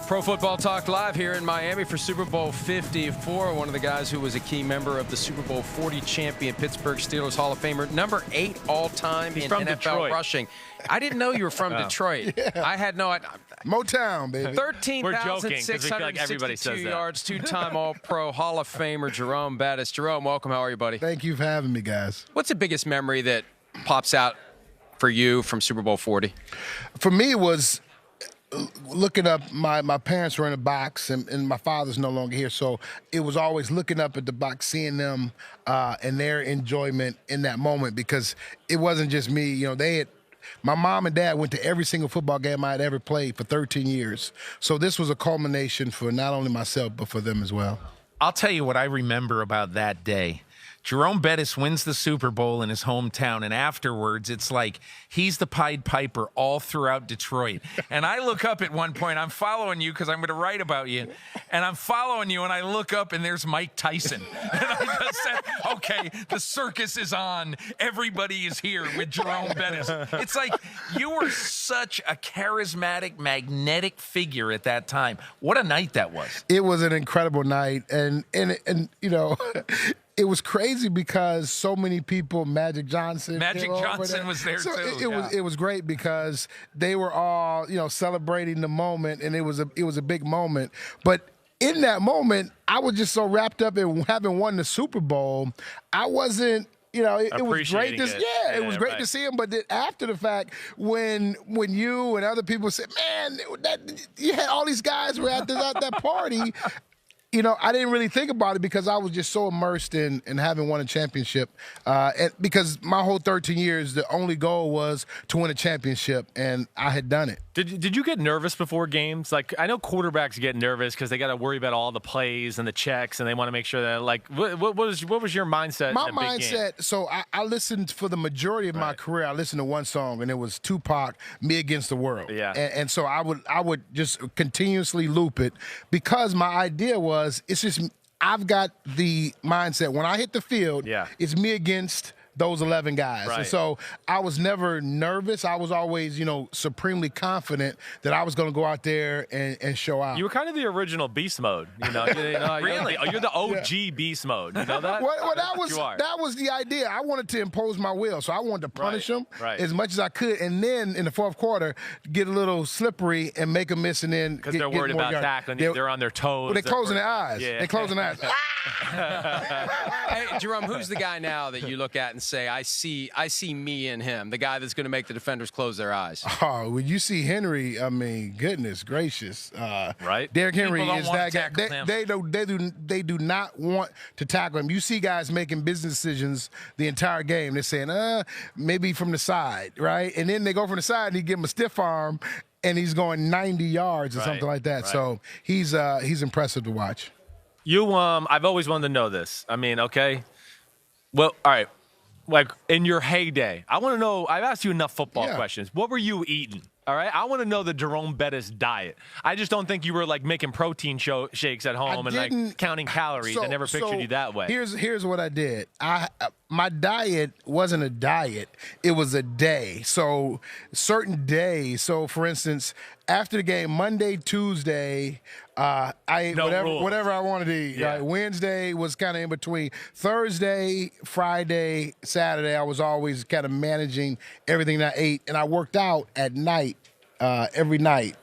Pro Football Talk live here in Miami for Super Bowl 54. One of the guys who was a key member of the Super Bowl 40 champion Pittsburgh Steelers Hall of Famer, number 8 all-time in NFL Detroit. rushing. I didn't know you were from Detroit. Yeah. I had no idea. Motown, baby. 13,662 yards, two-time All-Pro Hall of Famer Jerome Bettis. Jerome, welcome. How are you, buddy? Thank you for having me, guys. What's the biggest memory that pops out for you from Super Bowl 40? For me, it was looking up. My parents were in a box, and my father's no longer here, so it was always looking up at the box, seeing them and their enjoyment in that moment, because it wasn't just me. You know, my mom and dad went to every single football game I had ever played for 13 years. So this was a culmination for not only myself, but for them as well. I'll tell you what I remember about that day. Jerome Bettis wins the Super Bowl in his hometown, and afterwards it's like he's the Pied Piper all throughout Detroit. And I look up at one point, I'm following you because I'm going to write about you, and I'm following you, and I look up, and there's Mike Tyson. And I just said, okay, the circus is on. Everybody is here with Jerome Bettis. It's like you were such a charismatic, magnetic figure at that time. What a night that was. It was an incredible night, and you know, it was crazy because so many people, Magic Johnson was there so too. It was great because they were all, you know, celebrating the moment, and it was a big moment. But in that moment, I was just so wrapped up in having won the Super Bowl, I wasn't. You know, it was great. It was great to see him. But then after the fact, when you and other people said, "Man, you had all these guys were at that party." You know, I didn't really think about it because I was just so immersed in having won a championship. And because my whole 13 years, the only goal was to win a championship, and I had done it. Did you get nervous before games? Like, I know quarterbacks get nervous because they got to worry about all the plays and the checks, and they want to make sure that, like, what was your mindset? My in a big game? So I listened for the majority of my career. I listened to one song, and it was Tupac, "Me Against the World." Yeah. And so I would just continuously loop it because my idea was it's just I've got the mindset when I hit the field, it's me against those 11 guys. Right. And so I was never nervous. I was always, you know, supremely confident that I was going to go out there and show out. You were kind of the original beast mode. You know, Really? You're the OG beast mode. You know that? Well, that was the idea. I wanted to impose my will, so I wanted to punish them as much as I could, and then in the fourth quarter get a little slippery and make them miss, and then because they're worried about tackling. They're on their toes. Well, they're closing their eyes. Yeah. They're closing their eyes. Hey, Jerome, who's the guy now that you look at and say, I see me in him, the guy that's going to make the defenders close their eyes? Oh, when you see Henry, I mean, goodness gracious. Right? Derrick Henry is that guy. They do not want to tackle him. You see guys making business decisions the entire game. They're saying, maybe from the side, right? And then they go from the side and he give him a stiff arm and he's going 90 yards or something like that. Right. So he's impressive to watch. I've always wanted to know this. I mean, okay. Well, all right. Like, in your heyday, I want to know, I've asked you enough football questions. What were you eating? All right? I want to know the Jerome Bettis diet. I just don't think you were, like, making protein shakes at home and, like, counting calories. I never pictured you that way. Here's what I did. My diet wasn't a diet. It was a day. So certain days. So, for instance, after the game, Monday, Tuesday, I ate whatever I wanted to eat. Yeah. Wednesday was kind of in between. Thursday, Friday, Saturday, I was always kind of managing everything that I ate. And I worked out at night, every night.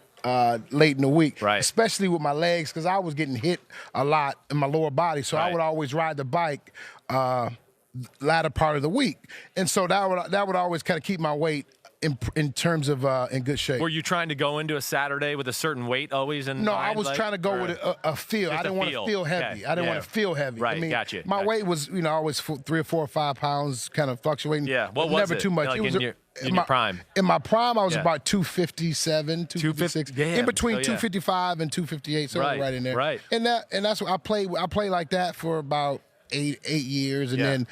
Late in the week, especially with my legs, because I was getting hit a lot in my lower body. So I would always ride the bike latter part of the week, and so that would always kind of keep my weight in terms of in good shape. Were you trying to go into a Saturday with a certain weight always? No, I was trying to go with a feel. I didn't want to feel heavy. Okay. I didn't want to feel heavy. Right, I mean, gotcha. My weight was, you know, always 3 or 4 or 5 pounds, kind of fluctuating. Yeah, what was never it? too much. Like it was in your prime. In my prime, I was about 257, 256, in between 255 and 258, so right in there. Right. And that's what I played. I played like that for about eight years, and then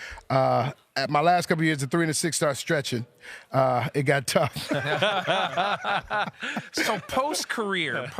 at my last couple of years, the 3 and the 6 started stretching. It got tough. So post-career,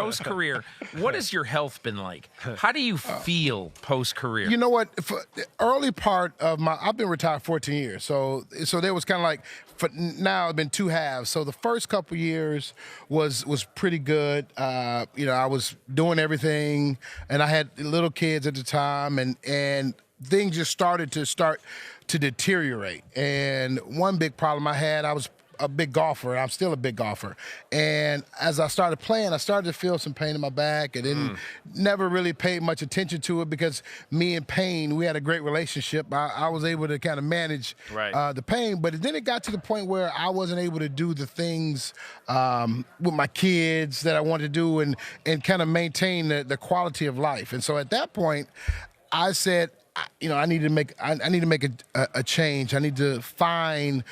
what has your health been like? How do you feel post-career? You know what? For the early part of I've been retired 14 years. So there was kind of like for now it's been 2 halves. So the first couple years was pretty good. You know, I was doing everything, and I had little kids at the time, and things just started to deteriorate. And one big problem I had, I was a big golfer. I'm still a big golfer. And as I started playing, I started to feel some pain in my back. I didn't never really paid much attention to it because me and pain, we had a great relationship. I was able to kind of manage the pain. But then it got to the point where I wasn't able to do the things with my kids that I wanted to do and kind of maintain the quality of life. And so at that point, I said, you know, I need to make a change. I need to find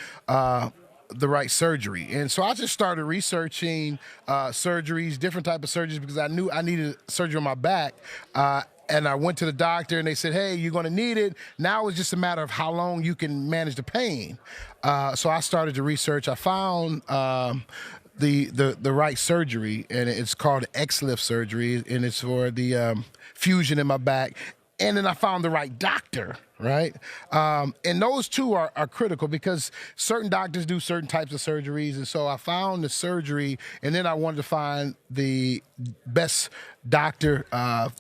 the right surgery. And so I just started researching surgeries, different type of surgeries, because I knew I needed surgery on my back. And I went to the doctor, and they said, hey, you're going to need it. Now it's just a matter of how long you can manage the pain. So I started to research. I found the right surgery, and it's called X-lift surgery, and it's for the fusion in my back. And then I found the right doctor, right? And those two are critical because certain doctors do certain types of surgeries. And so I found the surgery, and then I wanted to find the best doctor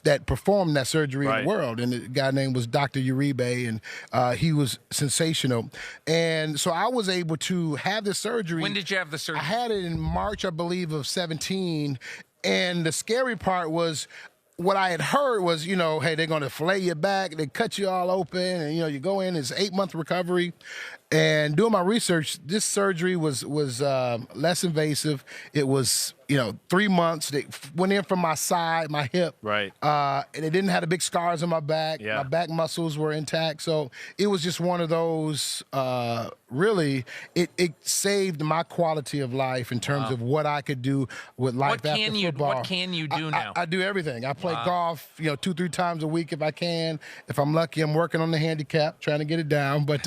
that performed that surgery in the world. And the guy name was Dr. Uribe, and he was sensational. And so I was able to have the surgery. When did you have the surgery? I had it in March, I believe, of 17. And the scary part was, what I had heard was, you know, hey, they're going to fillet your back, they cut you all open, and, you know, you go in, it's 8-month recovery. And doing my research, this surgery was less invasive. It was, you know, 3 months. They went in from my side, my hip. Right. And it didn't have the big scars on my back. Yeah. My back muscles were intact. So it was just one of those, really, it saved my quality of life in terms of what I could do with life after football. What can you do now? I do everything. I play golf, you know, 2-3 times a week if I can. If I'm lucky, I'm working on the handicap, trying to get it down. But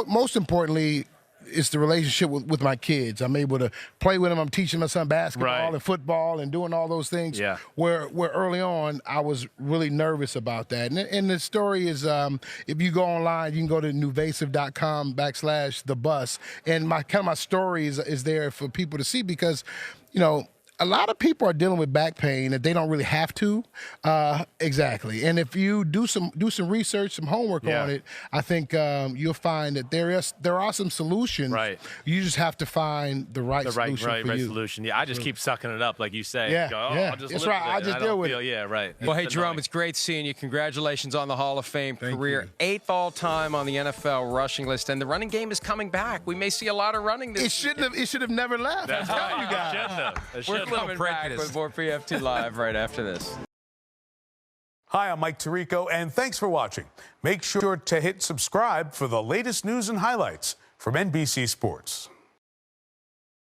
most importantly, it's the relationship with my kids. I'm able to play with them. I'm teaching my son basketball and football and doing all those things. Yeah. Where early on, I was really nervous about that. And the story is, if you go online, you can go to nuvasive.com/thebus. And my story is there for people to see because, you know, a lot of people are dealing with back pain that they don't really have to. Exactly. And if you do some research, some homework on it, I think you'll find that there are some solutions. Right. You just have to find the right solution for you. Solution. Yeah, I just keep sucking it up, like you say. Yeah, Go, yeah. I'll just That's live right. with it, I just and deal don't with feel, it. Yeah, right. Well, hey, It's Jerome, annoying. it's great seeing you. Congratulations on the Hall of Fame career. you. 8th all-time on the NFL rushing list, and the running game is coming back. We may see a lot of running this It should have never left. That's I'm telling right. you guys. It shouldn't have. It We're shouldn't have. coming back with more PFT Live right after this. Hi, I'm Mike Tirico, and thanks for watching. Make sure to hit subscribe for the latest news and highlights from NBC Sports.